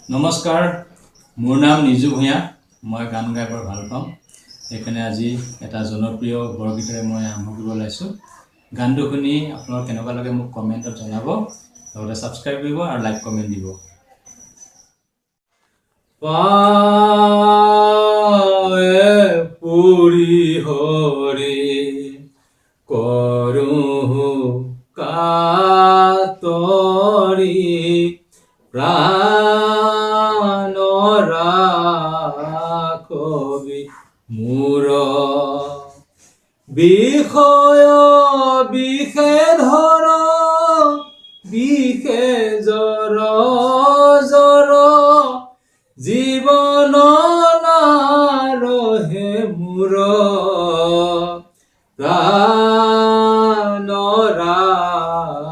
নমস্কাৰ, মোৰ নাম নিজু ভূঞা। মই গান গাই বৰ ভাল পাওঁ। সেইকাৰণে আজি এটা জনপ্ৰিয় বৰগীতেৰে মই আৰম্ভ কৰিব ওলাইছোঁ। গানটো শুনি আপোনালোক কেনেকুৱা লাগে মোক কমেণ্টত জনাব, লগতে ছাবস্ক্ৰাইব কৰিব আৰু লাইক কমেণ্ট দিব। পাৱে পুৰি হৰি কৰোঁ কাতৰি প্ৰাণ ৰাখবি মোৰ বিষয় বিষেধৰ বিষেজৰ জৰ জীৱন নাৰহে মোৰ প্ৰাণ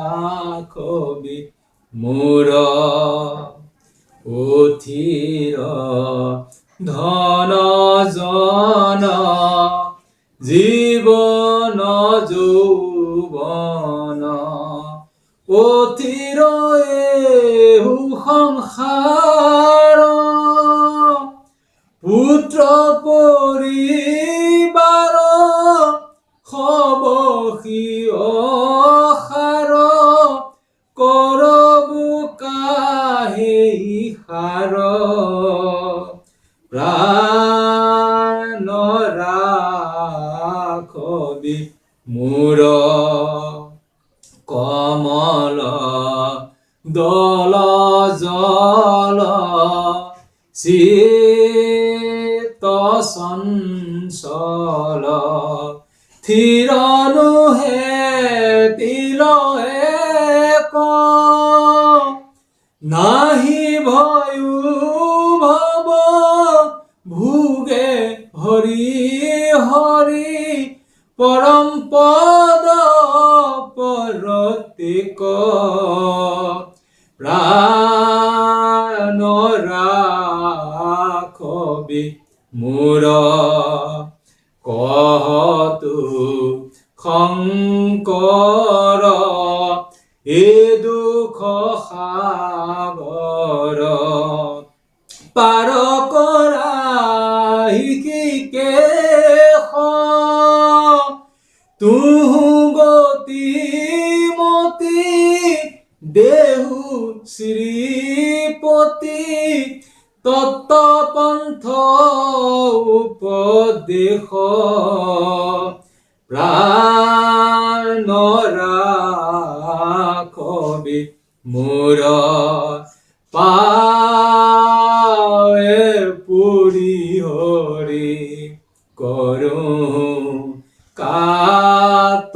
ৰাখবি মোৰ অথিৰ ধন জন জীৱন যৌৱন অথিৰ এহু সংসাৰ পুত্ৰ পৰিবাৰ সবসি অসাৰ কৰবু কাহে সাৰ প্ৰাণ ৰাখবি মোৰ কমল দল জল চিত চঞ্চল থিৰনো হে তিল এক নাহি ভয়ো ভৱ ভোগে হৰি হৰি পৰম পদ পৰতিক প্ৰাণ ৰাখবি মোৰ কহতু শংকৰ এ দুখ সাগৰ পাৰ কৰা হৃষিকেশ তুহু গতি মতি দেহু শ্ৰীপতি তত্ত্বপন্থ উপদেশ প্ৰাণ ৰাখবি মোৰ পাৱে পুৰি হৰি কৰোঁ কাতৰি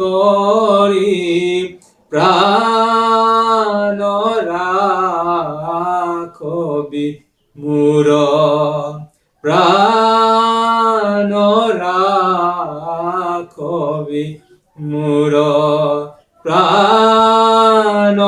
প্ৰাণ ৰাখবি মোৰ প্ৰাণ ৰাখবি মোৰ প্ৰাণ